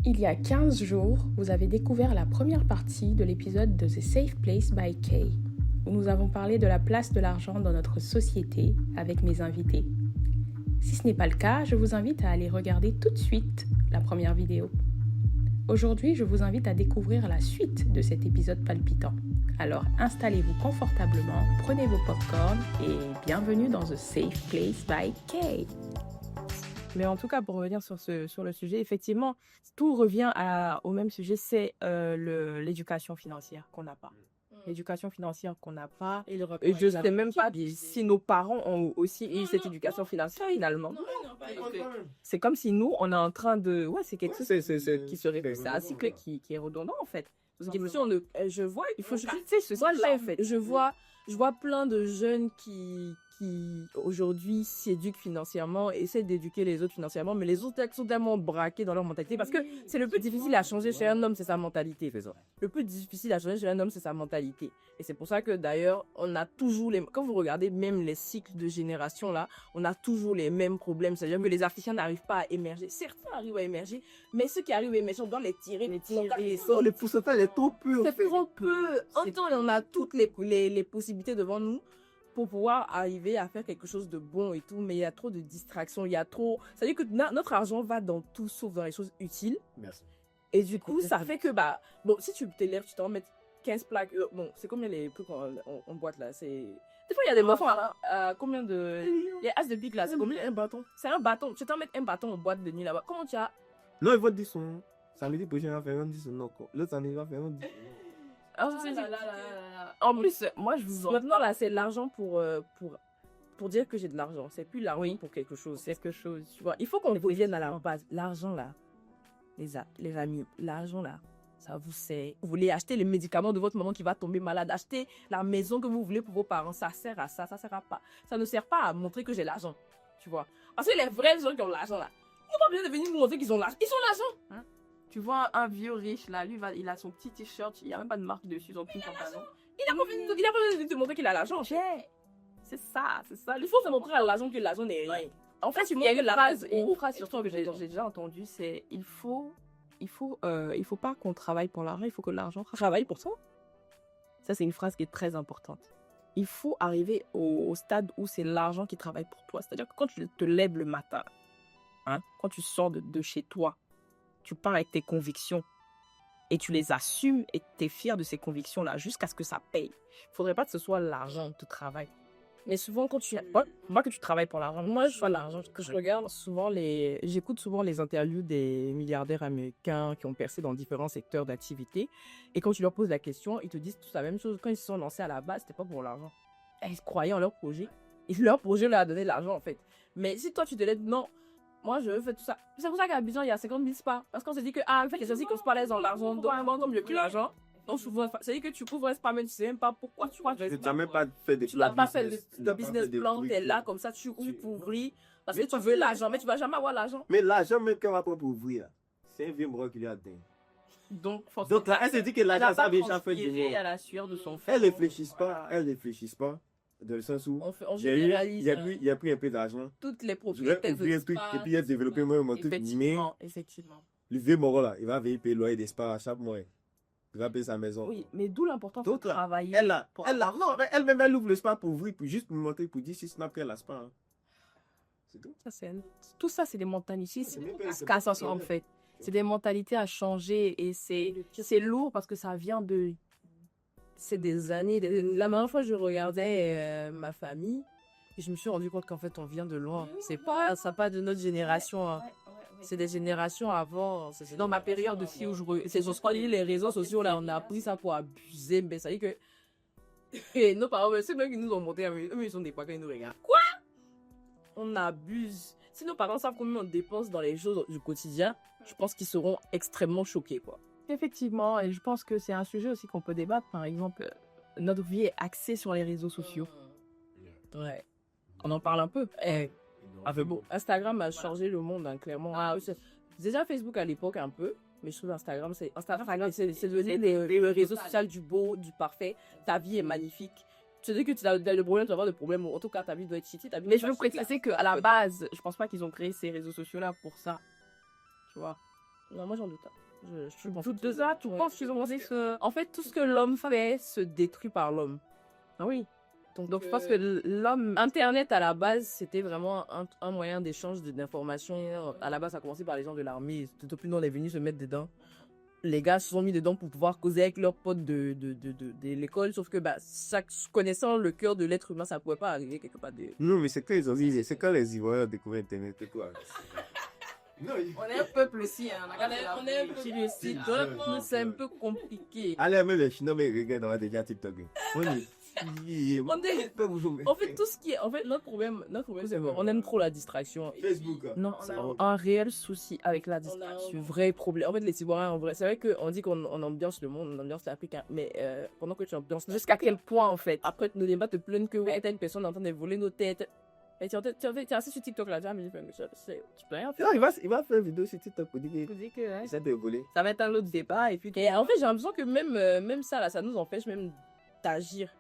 Il y a 15 jours, vous avez découvert la première partie de l'épisode de The Safe Place by Kay, où nous avons parlé de la place de l'argent dans notre société avec mes invités. Si ce n'est pas le cas, je vous invite à aller regarder tout de suite la première vidéo. Aujourd'hui, je vous invite à découvrir la suite de cet épisode palpitant. Alors installez-vous confortablement, prenez vos popcorn et bienvenue dans The Safe Place by Kay. Mais en tout cas, pour revenir sur le sujet, effectivement, tout revient au même sujet, c'est l'éducation financière qu'on n'a pas. L'éducation financière qu'on n'a pas. Et je ne sais même pas si nos parents ont aussi eu cette éducation financière finalement. C'est comme si nous, on est en train de... Ouais, c'est quelque chose qui serait... C'est un cycle qui est redondant en fait. Parce que je vois, il faut... Tu sais, ce cycle-là en fait. Je vois plein de jeunes qui aujourd'hui s'éduquent financièrement, essaient d'éduquer les autres financièrement, mais les autres sont tellement braqués dans leur mentalité parce que c'est le plus difficile à changer chez un homme, c'est sa mentalité. Le plus difficile à changer chez un homme, c'est sa mentalité. Et c'est pour ça que d'ailleurs, on a toujours quand vous regardez même les cycles de génération là, on a toujours les mêmes problèmes. C'est-à-dire que les Africains n'arrivent pas à émerger. Certains arrivent à émerger, mais ceux qui arrivent à émerger, on doit les tirer. Le pourcentage est trop peu. C'est trop peu. En temps, on a toutes les possibilités devant nous pour pouvoir arriver à faire quelque chose de bon et tout, mais il y a trop de distractions, il y a trop... C'est-à-dire que notre argent va dans tout sauf dans les choses utiles. Merci. Et du coup, ça fait que, bon, si tu t'élèves, tu t'en mets 15 plaques, bon, c'est combien les trucs en boîte là, c'est... Des fois, il y a des enfants, combien de... Les as de pique là, c'est combien? Un bâton. C'est un bâton, tu t'en mets un bâton en boîte de nuit là-bas, comment tu as... Non, il va dire son... Samedi prochain, il va faire un 10 non, quoi. L'autre samedi, il va faire un 10. En plus, moi je vous maintenant là c'est l'argent pour dire que j'ai de l'argent, c'est plus l'argent pour quelque chose, c'est quelque chose, tu vois. Il faut qu'on revienne à la base. L'argent là, les amis, l'argent là, ça vous sert. Vous voulez acheter les médicaments de votre maman qui va tomber malade, acheter la maison que vous voulez pour vos parents, ça sert à ça sert à pas. Ça ne sert pas à montrer que j'ai l'argent, tu vois. Parce que les vrais gens qui ont l'argent là, ils n'ont pas besoin de venir nous montrer qu'ils ont l'argent. Ils ont l'argent. Hein? Tu vois un vieux riche là, lui il a son petit t-shirt, il n'y a même pas de marque dessus, son petit pantalon. Il n'a pas besoin de te montrer qu'il a l'argent. C'est ça. Il faut se montrer à l'argent que l'argent n'est rien. En fait, il y a une phrase surtout que j'ai déjà entendue, c'est il faut pas qu'on travaille pour l'argent, il faut que l'argent travaille pour soi. Ça, c'est une phrase qui est très importante. Il faut arriver au stade où c'est l'argent qui travaille pour toi. C'est-à-dire que quand tu te lèves le matin, hein, quand tu sors de chez toi, tu pars avec tes convictions et tu les assumes et tu es fier de ces convictions-là jusqu'à ce que ça paye. Il ne faudrait pas que ce soit l'argent de travail. Mais souvent, quand moi que tu travailles pour l'argent, moi je vois l'argent, que je regarde souvent j'écoute souvent les interviews des milliardaires américains qui ont percé dans différents secteurs d'activité. Et quand tu leur poses la question, ils te disent tous la même chose. Quand ils se sont lancés à la base, c'était pas pour l'argent. Ils croyaient en leur projet. Et leur projet leur a donné de l'argent en fait. Mais si toi tu te lèves, non. Moi, je fais tout ça. C'est pour ça qu'à Abidjan, il y a 50 000 spas. Parce qu'on s'est dit que, en fait, les gens qui se parlaient dans l'argent, donc, comme il n'y a plus d'argent. Donc, souvent, c'est-à-dire que tu couvres un spa, mais tu ne sais même pas pourquoi tu crois. Tu n'as même pas fait de Tu n'as pas fait de business plan, tu es là, comme ça, tu ouvres pour ouvrir. Parce que tu veux l'argent, mais tu ne vas jamais avoir l'argent. Mais l'argent, même qu'on va prendre pour ouvrir, c'est un vieux moroc qui lui a donné. Donc, là, elle se dit que l'argent, ça vient chaque fois à la sueur de son frère. Elle ne réfléchit pas. Dans le sens où il a pris un peu d'argent. Toutes les propriétés. Et puis il a développé mon truc. Mais effectivement. Le vieux moro là, il va payer le loyer des spas à chaque mois. Il va payer sa maison. Oui, mais d'où l'importance de travailler. Elle-même, elle ouvre le spa pour ouvrir, juste pour montrer, pour dire si Snap qu'elle a spa. Hein. C'est tout. Tout ça, c'est des mentalités. C'est en fait. C'est des mentalités à changer et c'est lourd parce que ça vient de... C'est des années. La dernière fois, je regardais ma famille et je me suis rendu compte qu'en fait, on vient de loin. C'est pas de notre génération. Hein. C'est des générations avant. C'est dans ma période aussi où c'est sur les réseaux sociaux, là, on a pris ça pour abuser. Mais ça veut dire que et nos parents, ceux qui nous ont monté, eux, ils sont des poids quand ils nous regardent. Quoi? On abuse. Si nos parents savent combien on dépense dans les choses du quotidien, je pense qu'ils seront extrêmement choqués, quoi. Effectivement, et je pense que c'est un sujet aussi qu'on peut débattre. Par exemple, notre vie est axée sur les réseaux sociaux. Ouais. On en parle un peu. Bon, Instagram a changé le monde, hein, clairement. Déjà Facebook à l'époque un peu, mais je trouve Instagram, c'est devenu les réseaux sociaux du beau, du parfait. Ta vie est magnifique. Tu dis que tu as le problème, tu vas avoir des problèmes. En tout cas, ta vie doit être shitty. Mais je veux préciser qu'à la base, je pense pas qu'ils ont créé ces réseaux sociaux-là pour ça. Tu vois. Non, moi j'en doute. Je Doute de ça, tu Ouais. penses qu'ils ont pensé que... En fait, tout ce que l'homme fait se détruit par l'homme. Ah oui. Donc je pense que l'homme... Internet, à la base, c'était vraiment un moyen d'échange d'informations. À la base, ça a commencé par les gens de l'armée. Depuis nous, on est venu se mettre dedans. Les gars se sont mis dedans pour pouvoir causer avec leurs potes de l'école. Sauf que, connaissant le cœur de l'être humain, ça ne pouvait pas arriver quelque part. Non, mais c'est quand ils ont dit, c'est quand les Ivoiriens ont découvert Internet et toi. Non, On est un peuple aussi, hein. On est un peu sur le site, donc c'est un peu compliqué. allez, même les Chinois, mais regarde, on a déjà TikTok. On est- En fait, tout ce qui est. En fait, notre problème c'est on aime trop la distraction. Facebook. Non, c'est un réel souci avec la distraction. Vrai problème. En fait, les Ivoiriens, en vrai, c'est vrai qu'on dit qu'on ambiance le monde, on ambiance l'Afrique, hein, mais pendant que tu ambiances, jusqu'à quel point, en fait, après, nos débats te plaignent que ouais, t'as une personne en train de voler nos têtes. Et tu es assis sur TikTok là, tu vas me dire, tu peux rien faire. Non, il va faire une vidéo sur TikTok pour dire Je vous dis que, ouais, qu'il essaie de voler. Ça va être un autre débat et puis... Et en fait, j'ai l'impression que même ça, là, ça nous empêche même d'agir.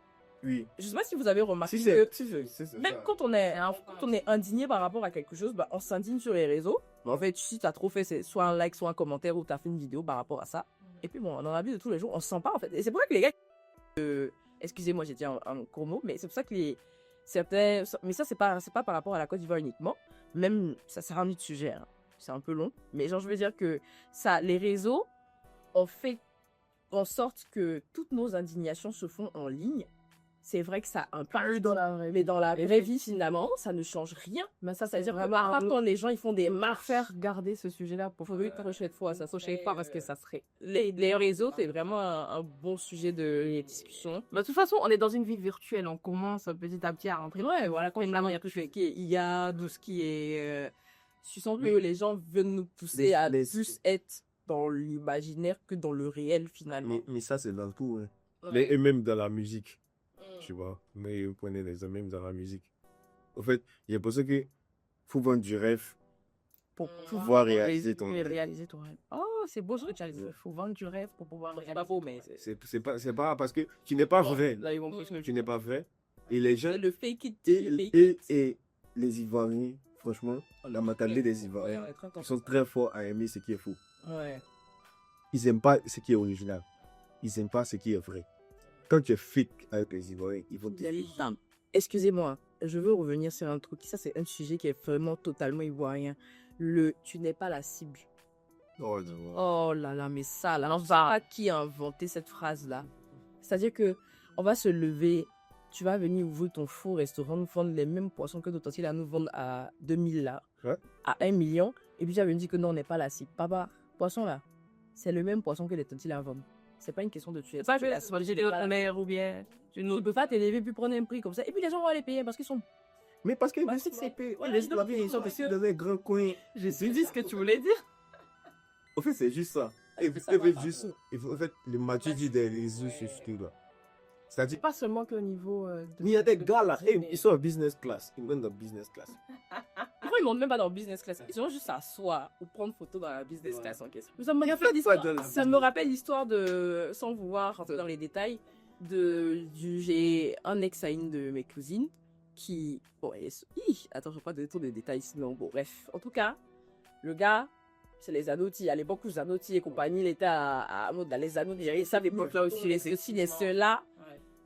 Oui. Je sais pas si vous avez remarqué Si que c'est même quand on est indigné par rapport à quelque chose, on s'indigne sur les réseaux. Mais en fait, si t'as trop fait, c'est soit un like, soit un commentaire, ou t'as fait une vidéo par rapport à ça. Et puis bon, dans la vie de tous les jours, on se sent pas en fait. Et c'est pour ça que les gars, excusez-moi, j'ai dit un gros mot, mais c'est pour ça que mais ça c'est pas par rapport à la Côte d'Ivoire uniquement. Même ça c'est un autre sujet. Hein. C'est un peu long, mais genre je veux dire que les réseaux ont fait en sorte que toutes nos indignations se font en ligne. C'est vrai que ça impacte dans la vraie vie, finalement, ça ne change rien. Mais ça veut dire vraiment pas quand les gens ils font des marches. Faire garder ce sujet-là pour Pour une prochaine fois, ça je sais pas parce que ça serait... les réseaux, c'est vraiment un bon sujet de discussion. Bah, de toute façon, on est dans une vie virtuelle. On commence petit à petit à rentrer. Ouais, voilà, quand Maintenant, il y a tout ce qui est IA, tout ce qui est... Tu sens que les gens veulent nous pousser à plus être dans l'imaginaire que dans le réel, finalement. Mais ça, c'est dans tout. Hein. Ouais. Et même dans la musique, tu vois. Mais vous prenez les hommes, même dans la musique. En fait, il y a pour ça que faut vendre du rêve pour pouvoir réaliser ton rêve. réaliser ton rêve. Oh, c'est beau ce que tu as dit. Il faut vendre du rêve pour pouvoir C'est pas faux, mais C'est pas parce que tu n'es pas vrai. là, ils vont plus que Tu n'es pas vrai. Et les gens, c'est le fake it. et les Ivoiriens, franchement, la mentalité des Ivoiriens, ils sont très forts à aimer ce qui est faux. Ouais. Ils n'aiment pas ce qui est original. Ils n'aiment pas ce qui est vrai. Quand tu es fake avec les Ivoiriens, ils vont te dire. Excusez-moi, je veux revenir sur un truc. Ça, c'est un sujet qui est vraiment totalement ivoirien. Tu n'es pas la cible. Oh, non. Oh là là, mais ça, là, je sais pas qui a inventé cette phrase-là. C'est-à-dire que on va se lever, tu vas venir ouvrir ton faux restaurant, nous vendre les mêmes poissons que d'autres là, nous vendre à 2000 là, Ouais. à 1 million, et puis tu vas venir dire que non, on n'est pas la cible. Papa, poisson là, c'est le même poisson que les tontilles à vendre. C'est pas une question de tuer. C'est pas que j'ai des autres mères ou bien... Tu ne peux pas t'élever puis prendre un prix comme ça. Et puis les gens vont aller payer parce qu'ils sont. Mais parce que Bah, c'est peu. ouais, les Ivoiriens, ils sont dans un grand coin. Je suis dit ce que tu voulais dire. En fait, c'est juste ça. Et vous savez juste, en fait, le maturité des réseaux sociaux là. C'est-à-dire, Pas seulement qu'au niveau... il y a des gars là, ils sont en business class. Ils vont dans business class. Pourquoi ils montent même pas dans le business class? Ils vont juste s'asseoir ou prendre photo dans la business class en question. Ça me rappelle l'histoire. Ça me rappelle l'histoire de, sans vouloir rentrer dans les détails, j'ai un ex à une de mes cousines qui, bon, attends, je vais pas donner trop de détails sinon, bon, bref. En tout cas, le gars, c'est les Zanotti. À l'époque où Zanotti et compagnie, il était dans les Zanotti. Ils savent l'époque là aussi, les ceux-là,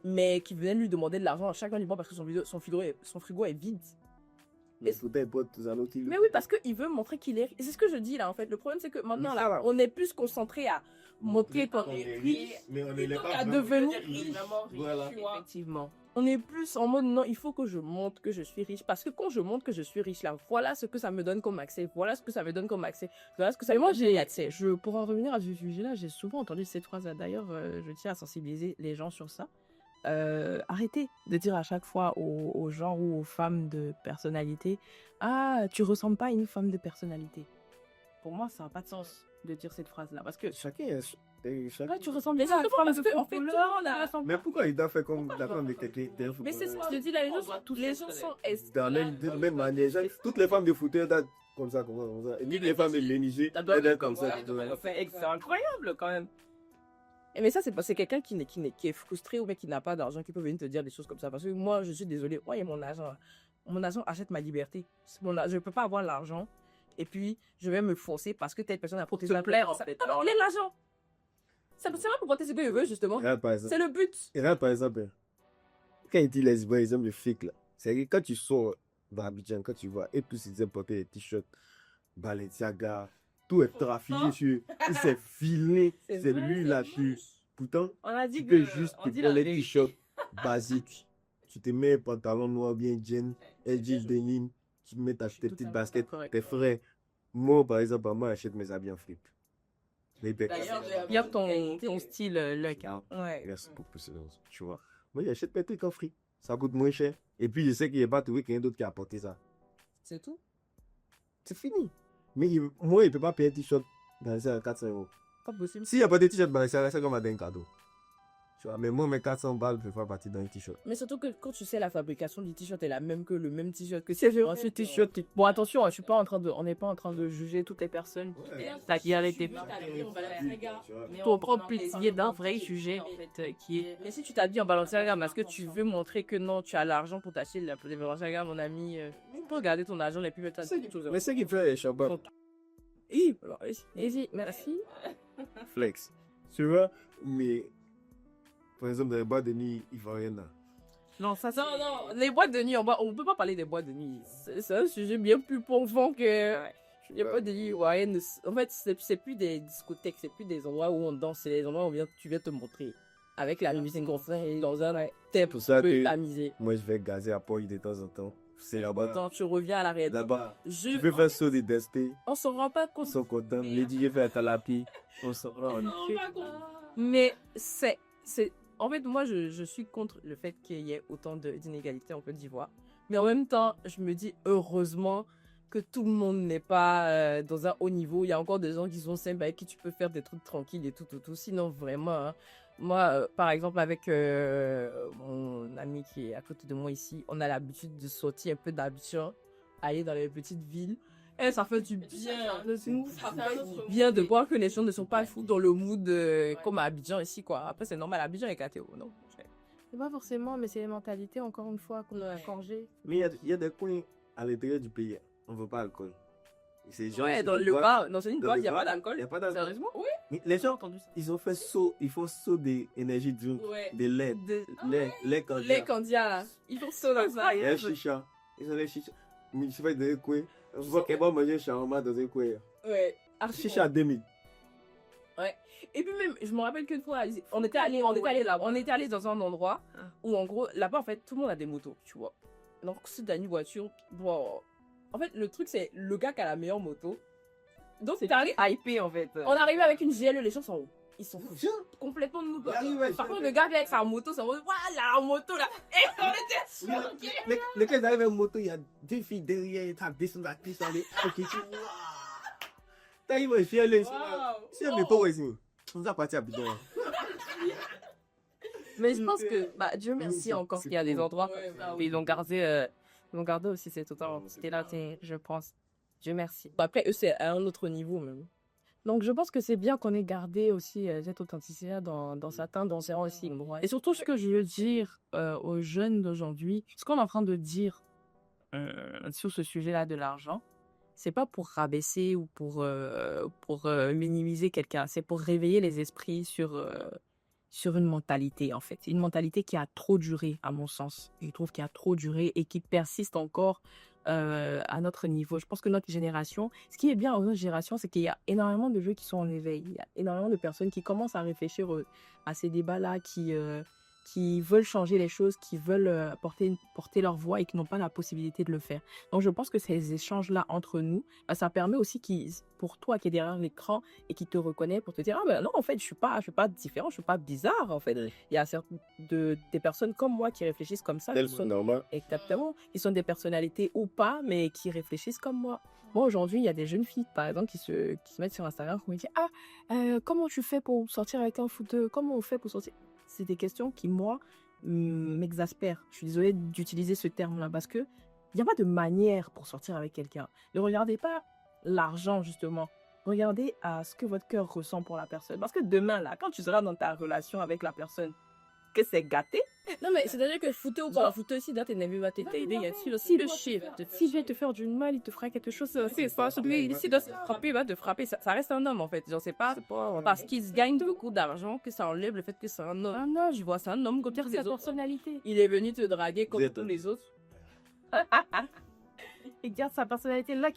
mais qui venaient lui demander de l'argent à chaque fois parce que son frigo est vide. Mais faut des potes Zanotti. Mais oui, parce qu'il veut montrer qu'il est riche. Et c'est ce que je dis là en fait. Le problème, c'est que maintenant, Mais ça là, va. on est plus concentré à montrer qu'on On est est riche. mais on plutôt pas qu'à vraiment devenir riche. riche. Voilà. Effectivement. On est plus en mode non, il faut que je montre que je suis riche. Parce que quand je montre que je suis riche là, voilà ce que ça me donne comme accès. Voilà ce que ça me donne comme accès. Voilà ce que ça me donne comme accès. Pour en revenir à ce sujet-là, j'ai souvent entendu cette phrase-là. D'ailleurs, je tiens à sensibiliser les gens sur ça. Arrêtez de dire à chaque fois aux gens ou aux femmes de personnalité « Ah, tu ressembles pas à une femme de personnalité. » Pour moi, ça n'a pas de sens de dire cette phrase-là. Parce que Chacun est. là, tu ressembles déjà à une Exactement, femme parce de que, en fait, tout le footballeur. monde a- Mais pourquoi il doit faire comme la femme de quelqu'un d'un Mais c'est ce footballeur? que je dis là, les gens sont Dans la même manière, toutes les femmes de football datent comme ça. Et ni les femmes de l'Éniger, elles datent comme ça. C'est incroyable quand même. Mais ça, c'est quelqu'un qui est frustré ou bien qui n'a pas d'argent qui peut venir te dire des choses comme ça. Parce que moi, je suis désolée. Ouais, mon agent achète ma liberté. Je ne peux pas avoir l'argent et puis je vais me forcer parce que telle personne a Pour te ça plaire, en ça- fait. Ah, on l'aime l'argent. Ça peut servir pour porter ce que je veux, justement. Regarde par exemple. C'est le but. Et regarde par exemple, quand il dit les bons exemples de fake là, c'est que quand tu sors dans Abidjan, quand tu vois, et tous ils aiment porter des t-shirts, Balenciaga, tout est trafiqué sur, c'est filé, c'est lui là-dessus. Pourtant, On a tu dit peux que. juste On te dit prendre la les vérité. t-shirts basiques. Tu te mets un pantalon noir bien jean, un jean denim, tu mets tes petites baskets, correct. tes frères. Moi, par exemple, moi, j'achète mes habits en flip. Mais ben, D'ailleurs, Il y a ton style, look. Hein. Ouais. merci pour ce tu vois. Moi, j'achète mes trucs en free. Ça coûte moins cher. Et puis, je sais qu'il n'y a pas trouvé quelqu'un d'autre qui a apporté ça. C'est tout. C'est fini. Mais moi, il ne peut pas payer un t-shirt dans 400 €. Pas possible. S'il n'y a pas de t-shirt Balenciaga, c'est comme un cadeau. Tu vois, mais moi, mes 400 balles ne peuvent pas partir dans un t-shirt. Mais surtout que quand tu sais la fabrication du t-shirt est la même que le même t-shirt que si j'ai reçu Ce t-shirt. Bon, attention, je suis pas en train de, on n'est pas en train de juger toutes les personnes Ouais. qui arrêtent des pour prendre plaisir d'un vrai sujet en fait, qui est. Mais si tu t'habilles en Balenciaga, parce que tu veux montrer que non, tu as l'argent pour t'acheter les Balenciaga, mon ami, tu peux garder ton argent et puis mettre ça. Mais c'est qui fait les chapeaux Easy, merci. flex. Tu vois, mais par exemple, dans les boîtes de nuit ivoiriennes, là, Non, ça c'est. Non, non, les boîtes de nuit, on peut pas parler des boîtes de nuit. C'est un sujet bien plus profond que. Les boîtes de nuit, ouais, en fait, c'est plus des discothèques, c'est plus des endroits où on danse, c'est des endroits où tu viens te montrer. Avec la musique qu'on fait et dans un thème pour pour ça peu que t'amuser. moi, je vais gazer à Paris de temps en temps. C'est là-bas. Quand tu reviens à la réalité, Là-bas, tu peux faire saut des destés. on s'en rend pas Ils compte. sont contents. Les DJ fait à Talapi. On s'en rend. Mais en fait, moi, je suis contre le fait qu'il y ait autant d'inégalités en Côte d'Ivoire. Mais en même temps, je me dis heureusement que tout le monde n'est pas dans un haut niveau. Il y a encore des gens qui sont simples avec qui tu peux faire des trucs tranquilles et tout. Sinon, vraiment, hein, moi, par exemple, avec mon ami qui est à côté de moi ici, on a l'habitude de sortir un peu d'Abidjan, aller dans les petites villes. Et ça fait du bien. Bien de voir que les gens ne sont pas fous dans le mood comme à Abidjan ici, quoi. Après, c'est normal, Abidjan est éclaté, non? C'est pas forcément, mais c'est les mentalités, encore une fois, qu'on a forgées. Mais il y a des coins à l'intérieur du pays. On ne veut pas l'alcool. C'est gens Ouais, qui dans le boivent- bar, dans une dans boîte, le il n'y a bar, pas d'alcool. Il n'y a pas d'alcool. Sérieusement? Oui. Mais les gens, entendu ça. ils ont fait saut. Ils font saut d'énergie drink. Ouais. Des LED. Les candidats. Les candidats, là. Ils font ça dans ça. Il y a un chicha. Ils ont les chicha. Mais il se fait dans un coin. On voit qu'elle va manger un shawarma dans un coin. Ouais. Archi Chicha à 2000. Et puis même, je me rappelle qu'une fois, on était allé là, on était allé dans un endroit où en gros, là-bas en fait, tout le monde a des motos, tu vois. Donc si t'as une voiture, bon, en fait, le truc c'est le gars qui a la meilleure moto. Donc C'est t'arrives, hypé en fait. on arrive avec une GLE, les gens sont ils sont fous. Viens. Complètement de nous. Il arrive avec- Par contre, le gars vient avec sa moto, c'est en mode, voilà, la moto là. Et on était choqués. Les gars, ils arrivent avec une moto, il y a deux filles derrière, ils descendent la piste, allez, ok, t'arrives, je suis allé. Si elle n'est pas ici, on va partir à Bidon. Mais je pense que, bah, Dieu merci c'est- encore c'est qu'il y a des cool. endroits Ouais, où ils ont gardé aussi cette authenticité-là, je pense. Dieu merci. Après, eux, c'est à un autre niveau même. Donc, je pense que c'est bien qu'on ait gardé aussi cette authenticité dans certains danseurs aussi. Et surtout, ce que je veux dire aux jeunes d'aujourd'hui, ce qu'on est en train de dire sur ce sujet-là de l'argent, c'est pas pour rabaisser ou pour minimiser quelqu'un, c'est pour réveiller les esprits sur une mentalité, en fait. Une mentalité qui a trop duré, à mon sens. Je trouve qu'il a trop duré et qui persiste encore à notre niveau. Je pense que notre génération, ce qui est bien dans notre génération, c'est qu'il y a énormément de jeux qui sont en éveil. Il y a énormément de personnes qui commencent à réfléchir à ces débats-là, qui veulent changer les choses, qui veulent porter leur voix et qui n'ont pas la possibilité de le faire. Donc, je pense que ces échanges-là entre nous, bah, ça permet aussi pour toi qui es derrière l'écran et qui te reconnaît, pour te dire, ah ben non, en fait, je suis pas différent, je suis pas bizarre, en fait. Il y a des personnes comme moi qui réfléchissent comme ça, qui sont normal. exactement, qui sont des personnalités ou pas, mais qui réfléchissent comme moi. Moi, aujourd'hui, il y a des jeunes filles, par exemple, qui se mettent sur Instagram, qui me disent, comment tu fais pour sortir avec un footeux? Comment on fait pour sortir? C'est des questions qui, moi, m'exaspèrent. Je suis désolée d'utiliser ce terme-là parce que il n'y a pas de manière pour sortir avec quelqu'un. Ne regardez pas l'argent, justement. Regardez à ce que votre cœur ressent pour la personne. Parce que demain, là, quand tu seras dans ta relation avec la personne, que c'est gâté. Non, mais c'est-à-dire que footer ou pas footer, si date n'est pas t'aider, il y a si le shift, si vient te faire du mal, il te fera quelque chose, c'est pas celui, s'il doit se frapper, il va te frapper, ça reste un homme en fait. Genre, c'est pas parce qu'il gagne beaucoup d'argent que ça enlève le fait que c'est un homme. Ah non, je vois, c'est un homme comme toutes les autres. Personnalité. Il est venu te draguer comme tous les autres. Il garde sa personnalité là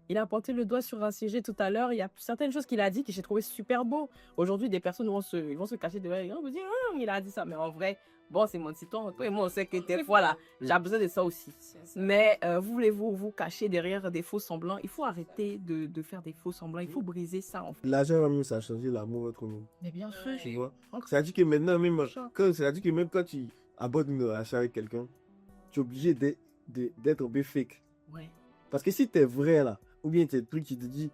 il a pointé le doigt sur un sujet tout à l'heure. Il y a certaines choses qu'il a dit que j'ai trouvé super beau. Aujourd'hui, des personnes vont se cacher derrière. Ils vont dire, il a dit ça. Mais en vrai, bon, c'est mon petit ton. Toi et moi, on sait que des fois, là, j'ai besoin de ça aussi. Mais voulez-vous vous cacher derrière des faux semblants? Il faut arrêter de faire des faux semblants. Il faut briser ça, en fait. L'argent, même, ça a changé l'amour entre nous. Mais bien sûr. Tu vois? C'est-à-dire que maintenant, c'est-à-dire que même quand tu abordes une relation avec quelqu'un, tu es obligé d'être un peu fake. Ouais. Parce que si tu es vrai, là, ou bien tu es truc qui te dit,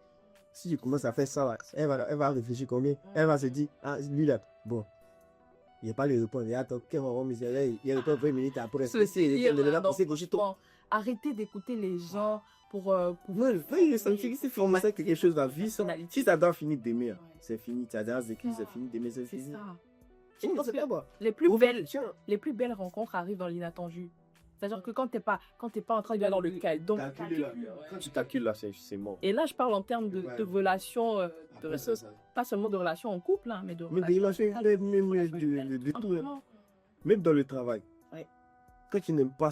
si je commence à faire ça, là, elle va réfléchir combien? Elle va se dire, ah, lui là, bon. Il n'y a pas les réponses. Il attend qu'elle va voir il répond 20 minutes après. Arrêtez d'écouter les gens pour non, c'est formaté quelque chose dans la vie. Si ça doit finir d'aimer, c'est fini. Tu as déjà écrit, c'est fini d'aimer, c'est fini. Les plus belles rencontres arrivent dans l'inattendu. C'est-à-dire que quand t'es pas en train de aller dans le cadre. Donc, quand tu calcules là, c'est mort. Et là, je parle en termes de relations, pas seulement de relations en couple, hein, mais de relations. Même dans le travail. Ouais. Quand tu n'aimes pas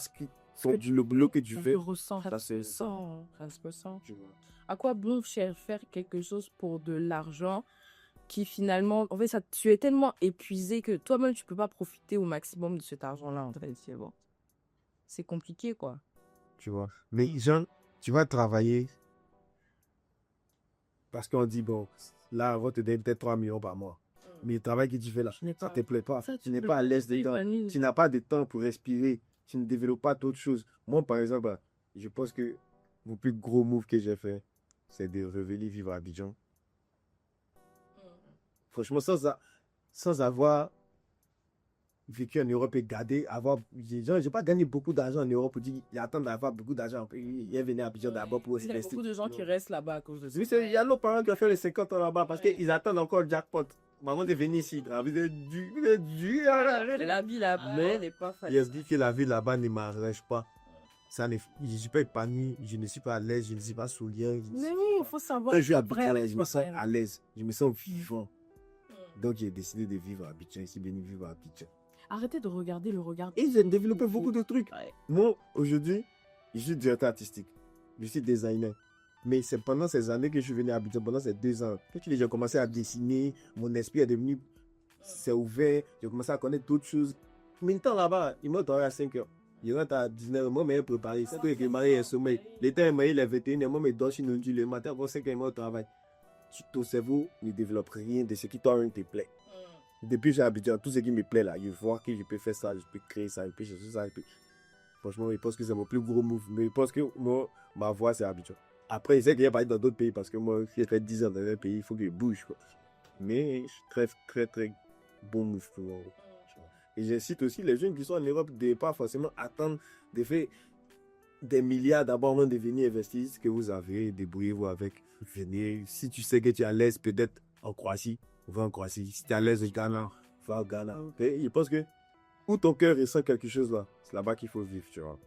le boulot que tu fais, tu ressens, ça se ressent. À quoi bon faire quelque chose pour de l'argent qui finalement, en fait, tu es tellement épuisé que toi-même, tu peux pas profiter au maximum de cet argent-là. En fait, c'est bon. C'est compliqué, quoi. Tu vois. Mais genre, tu vas travailler parce qu'on dit, bon, là, on va te donner peut-être 3 millions par mois. Mais le travail que tu fais là, ça ne te plaît pas. Tu n'es pas à l'aise dedans. Tu n'as pas de temps pour respirer. Tu ne développes pas d'autres choses. Moi, par exemple, je pense que le plus gros move que j'ai fait, c'est de revenir vivre à Abidjan. Franchement, sans avoir vécu en Europe et garder, j'ai pas gagné beaucoup d'argent en Europe pour dire, il attend d'avoir beaucoup d'argent. Il est venu à Abidjan d'abord pour Il y a beaucoup de gens qui restent là-bas à cause de ça. Oui, il y a nos parents qui ont fait les 50 ans là-bas parce qu'ils attendent encore le jackpot. Maman est venue ici. La vie est dure. La vie là-bas, elle n'est pas facile. Il se dit que la vie là-bas ne m'arrange pas. Je ne suis pas épanoui, je ne suis pas à l'aise, je ne suis pas souriant. Mais oui, il faut savoir. Quand je suis à Abidjan, je me sens à l'aise, je me sens vivant. Donc j'ai décidé de vivre à Abidjan, ici, venu vivre à Abidjan. Arrêtez de regarder le regard. Et j'ai développé beaucoup de trucs. Ouais. Moi, aujourd'hui, je suis directeur artistique. Je suis designer. Mais c'est pendant ces années que je suis venu à Abidjan, pendant ces 2 ans, que j'ai commencé à dessiner, mon esprit est devenu, c'est ouvert, j'ai commencé à connaître d'autres choses. Maintenant là-bas, il m'a dormi à 5 heures. Il rentre à 19h, moi, je suis préparé. C'est toi qui m'as sommeil. L'été, il est 21h, moi, je dors sur le matin, avant 5 heures, au travail. Ton cerveau ne développe rien de ce qui toi-même te plaît. Depuis que j'ai Abidjan, tout ce qui me plaît là, je vois que je peux faire ça, je peux créer ça, je peux chercher ça. Franchement, je pense que c'est mon plus gros move. Mais je pense que moi, ma voix, c'est Abidjan. Après, je sais qu'il y a pas dans d'autres pays parce que moi, j'ai fait 10 ans dans un pays, il faut que je bouge, quoi. Mais très, très, très bon move pour moi. Et j'incite aussi les jeunes qui sont en Europe de ne pas forcément attendre de faire des milliards d'abord avant de venir investir. Ce que vous avez, débrouillez-vous avec. Venez. Si tu sais que tu es à l'aise, peut-être en Croatie, va en Croatie. Si tu es à l'aise au Ghana, va au Ghana. Et je pense que où ton cœur ressent quelque chose là, c'est là-bas qu'il faut vivre, tu vois.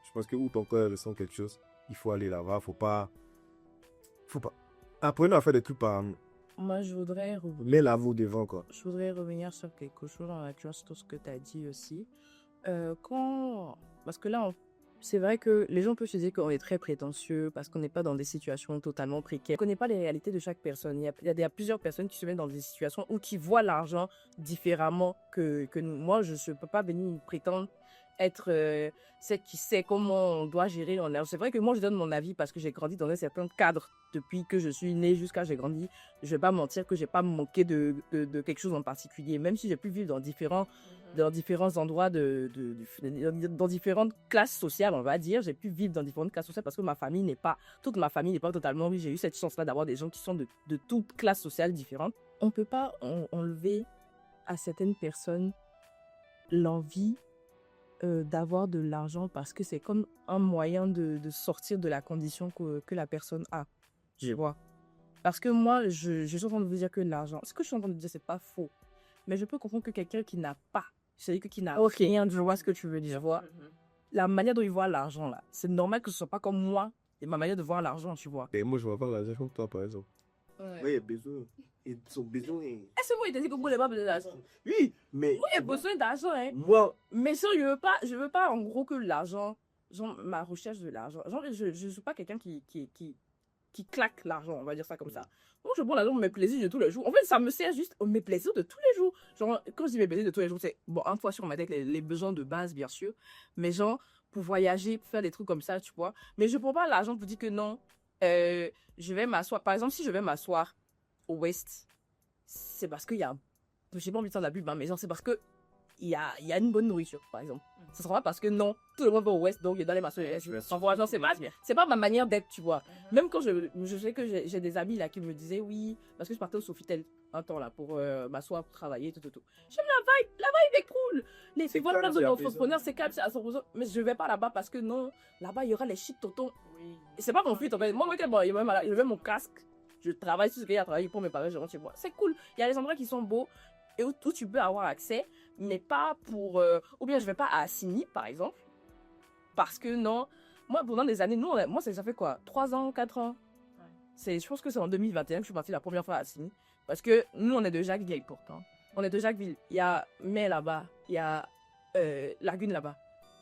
Je pense que où ton cœur ressent quelque chose, il faut aller là-bas. Faut pas. Apprenez à faire des trucs par. Moi, je voudrais mets l'amour devant, quoi. Je voudrais revenir sur quelque chose en accueillant tout ce que tu as dit aussi. Parce que là, c'est vrai que les gens peuvent se dire qu'on est très prétentieux parce qu'on n'est pas dans des situations totalement précaires. On ne connaît pas les réalités de chaque personne. Il y a plusieurs personnes qui se mettent dans des situations où qui voient l'argent différemment que nous. Moi, je ne peux pas venir prétendre être celle qui sait comment on doit gérer en l'air. C'est vrai que moi, je donne mon avis parce que j'ai grandi dans un certain cadre depuis que je suis née jusqu'à j'ai grandi. Je ne vais pas mentir que je n'ai pas manqué de quelque chose en particulier. Même si j'ai pu vivre dans différents endroits, dans différentes classes sociales, on va dire. J'ai pu vivre dans différentes classes sociales parce que toute ma famille n'est pas totalement riche. J'ai eu cette chance-là d'avoir des gens qui sont de toutes classes sociales différentes. On ne peut pas enlever à certaines personnes l'envie d'avoir de l'argent parce que c'est comme un moyen de sortir de la condition que la personne a. Je vois. Parce que moi, je suis en train de vous dire que l'argent, ce que je suis en train de dire, c'est pas faux. Mais je peux comprendre que quelqu'un qui n'a pas, c'est-à-dire que qui n'a rien, je vois ce que tu veux dire, tu vois. La manière dont il voit l'argent, là, c'est normal que ce soit pas comme moi et ma manière de voir l'argent, tu vois. Et moi, je vois pas l'argent comme toi, par exemple. Ouais. Oui, il y a besoin. Et son besoin est... Est-ce que moi, il t'a dit que vous n'avez pas besoin d'argent? Oui, mais... Moi, j'ai besoin d'argent, hein. Moi, Mais ça, je veux pas, en gros, que l'argent, genre, ma recherche de l'argent, genre, je suis pas quelqu'un qui claque l'argent, on va dire ça comme ça. Moi, je prends l'argent pour mes plaisirs de tous les jours. En fait, ça me sert juste mes plaisirs de tous les jours. Genre, quand je dis mes plaisirs de tous les jours, c'est, bon, une fois sur ma tête, les besoins de base, bien sûr, mais genre, pour voyager, pour faire des trucs comme ça, tu vois. Mais je prends pas l'argent pour dire que non, je vais m'asseoir. Par exemple, si je vais m'asseoir au West, c'est parce qu'il y a, j'ai pas envie de faire de la pub, hein, mais genre, c'est parce que il y a une bonne nourriture, par exemple. Ce sera pas parce que non, tout le monde va au West, donc il est dans les maçons. Sans voir, c'est pas ma manière d'être, tu vois. Même quand je sais que j'ai des amis là qui me disaient oui, parce que je partais au Sofitel un temps là pour m'asseoir, pour travailler, tout. J'aime la vibe est cool. Les C'est voilà, calme, plein c'est d'entrepreneurs, c'est calme, c'est à 100%. Mais je vais pas là-bas parce que non, là-bas il y aura les shit tontons. Et c'est pas mon fuite en fait. Moi, il met mon casque, je travaille sur ce qu'il y a à travailler pour mes parents, je rentre chez moi. C'est cool. Il y a des endroits qui sont beaux et où tu peux avoir accès, mais pas pour... ou bien je vais pas à Assini, par exemple, parce que non, moi, pendant des années, moi, ça fait quoi 3 ans, 4 ans je pense que c'est en 2021 que je suis partie la première fois à Assini, parce que nous, on est de Jacquesville, pourtant. On est de Jacquesville. Il y a Mai là-bas, il y a Lagune là-bas.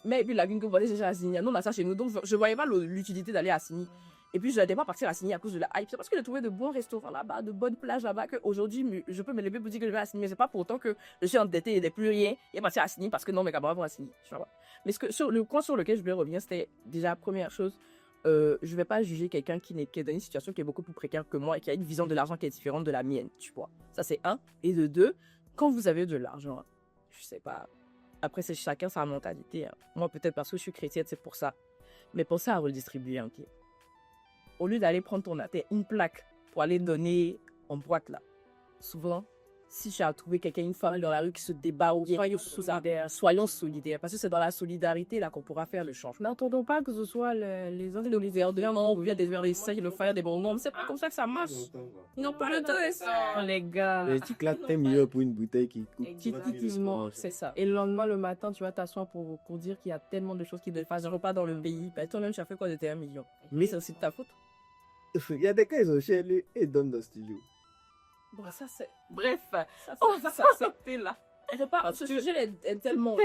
Mais et puis Lagune que vous voyez déjà à Assini, nous, on a ça chez nous, donc je voyais pas l'utilité d'aller à Assini. Et puis, je n'allais pas partir à Assini à cause de la hype. C'est parce que j'ai trouvé de bons restaurants là-bas, de bonnes plages là-bas, qu'aujourd'hui, je peux me lever pour dire que je vais à Assini. Mais c'est pas pour autant que je suis endettée et n'ai plus rien et partir à Assini parce que non, mes camarades vont à Assini. Tu vois. Mais le point sur lequel je voulais revenir, c'était déjà, première chose, je vais pas juger quelqu'un qui est dans une situation qui est beaucoup plus précaire que moi et qui a une vision de l'argent qui est différente de la mienne, tu vois. Ça, c'est un. Et de deux, quand vous avez de l'argent, je sais pas, après, c'est chacun sa mentalité. Hein. Moi, peut-être parce que je suis chrétienne, c'est pour ça. Mais pensez à redistribuer, ok. Au lieu d'aller prendre une plaque pour aller donner en boîte là, souvent, si j'ai à trouver quelqu'un, une femme dans la rue qui se débat, ou soyons solidaires, parce que c'est dans la solidarité là qu'on pourra faire le changement. N'entendons pas que ce soit les uns des verres de non, ou bien des verres de sel, le faire des bons noms, c'est pas comme ça que ça marche. Ils n'ont pas le temps de ça, les gars. mais tu claques tes millions pour une bouteille qui coûte... Effectivement, c'est ça. Et le lendemain, le matin, tu vas t'asseoir pour dire qu'il y a tellement de choses qui ne passent pas dans le pays. Ben, toi-même, tu as fait quoi de tes 1 million? Mais c'est aussi de ta faute. Il y a des cas, ils ont chez lui et ils donnent dans le studio. Bon, ça c'est... Bref, ça c'était là. Je parle, ce sujet est tellement...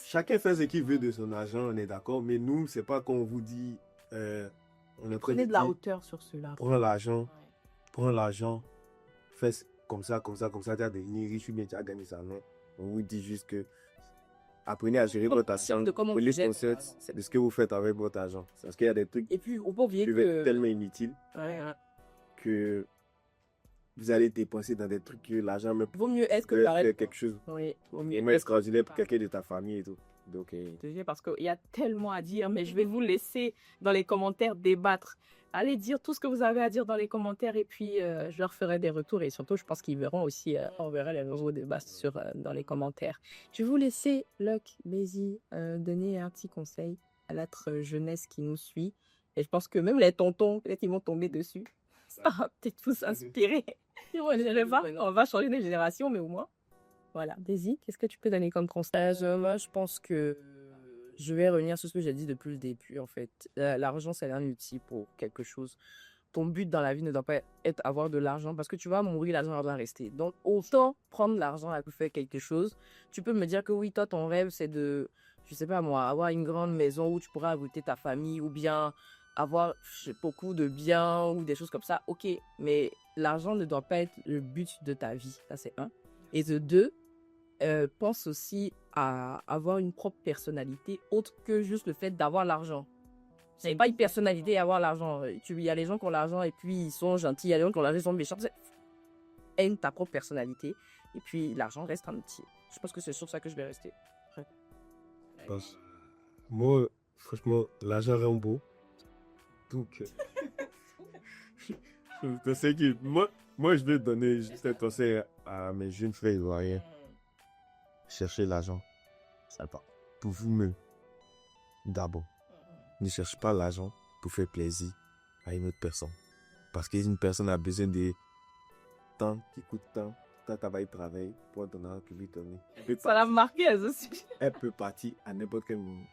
Chacun fait ce qu'il veut de son argent, on est d'accord, mais nous, c'est pas qu'on vous dit... on est en train Prenez de la hauteur sur cela. Prends l'argent, fais comme ça, tu as devenu riche ou bien tu as gagné ça, non. On vous dit juste que apprenez à gérer votre argent, prenez conscience de ce que vous faites avec votre argent. Parce qu'il y a des trucs et puis, on peut oublier qui vont être tellement inutiles que vous allez dépenser dans des trucs que l'argent même vaut mieux être que peut pareil. faire quelque chose. Oui, vaut mieux Et extraordinaire pour quelqu'un de ta famille et tout. Donc, parce qu'il y a tellement à dire, mais je vais vous laisser dans les commentaires débattre. Allez dire tout ce que vous avez à dire dans les commentaires et puis je leur ferai des retours et surtout je pense qu'ils verront aussi, on verra les nouveaux débats dans les commentaires. Je vais vous laisser, Luck, Baisy, donner un petit conseil à notre jeunesse qui nous suit et je pense que même les tontons, peut-être ils vont tomber dessus. Ça va peut-être vous inspirer. On va changer de génération, mais au moins. Voilà. Daisy, qu'est-ce que tu peux donner comme conseil? Moi, je pense que je vais revenir sur ce que j'ai dit depuis le début, en fait. L'argent, c'est un outil pour quelque chose. Ton but dans la vie ne doit pas être avoir de l'argent parce que tu vas mourir, l'argent doit rester. Donc, autant prendre l'argent pour faire quelque chose. Tu peux me dire que oui, toi, ton rêve, c'est de, je sais pas moi, avoir une grande maison où tu pourras abriter ta famille ou bien avoir beaucoup de biens ou des choses comme ça. Ok, mais l'argent ne doit pas être le but de ta vie. Ça, c'est un. Et de deux, pense aussi à avoir une propre personnalité autre que juste le fait d'avoir l'argent. C'est pas une personnalité à avoir l'argent. Il y a les gens qui ont l'argent et puis ils sont gentils, il y a les gens qui ont l'argent et ils sont méchants. Aime ta propre personnalité et puis l'argent reste un outil. Je pense que c'est sur ça que je vais rester. Moi, franchement, l'argent rend beau. Donc, je sais que moi, je vais donner juste un conseil à mes jeunes frères ivoiriens. Cherchez l'argent. Ça va. Pour vous-même. D'abord. Ne cherchez pas l'argent pour faire plaisir à une autre personne. Parce qu'une personne a besoin de temps qui coûte temps, quand elle va y travailler, pour ton argent, tu lui donnes. Ça l'a marqué, elle aussi. Elle peut partir à n'importe quel moment.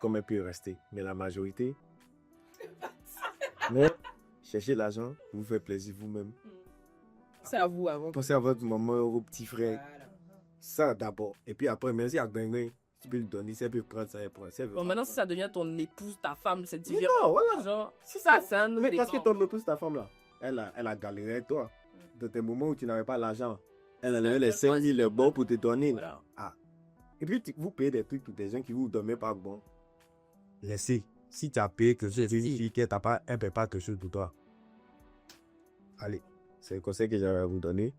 Comme elle peut rester. Mais la majorité, mais cherchez l'argent, vous faites plaisir vous-même. C'est à vous avant. Pensez à votre maman, vos petits frères. Voilà. Ça d'abord. Et puis après, merci à Gringrin. Tu peux lui donner, si elle peut prendre ça, elle prend. Si elle veut Bon, pas maintenant, si ça devient ton épouse, ta femme, c'est Mais différent. non, voilà. Genre, ça, c'est un autre Mais parce que débat. ton épouse, ta femme là, elle a galéré avec toi. Dans tes moments où tu n'avais pas l'argent, elle en avait les 5 000 le bon pour te donner. Voilà. Ah. Et puis vous payez des trucs pour des gens qui vous donnent pas bon. Laissez. Si tu as payé quelque chose, signifie qu'elle ne paie pas quelque chose pour toi. Allez, c'est le conseil que j'avais à vous donner.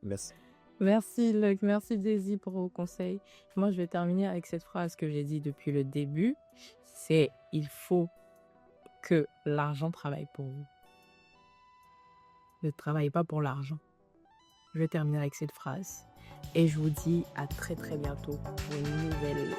Merci. Merci Luc, merci Daisy pour vos conseils. Moi, je vais terminer avec cette phrase que j'ai dit depuis le début. C'est il faut que l'argent travaille pour vous. Ne travaillez pas pour l'argent. Je vais terminer avec cette phrase. Et je vous dis à très très bientôt pour une nouvelle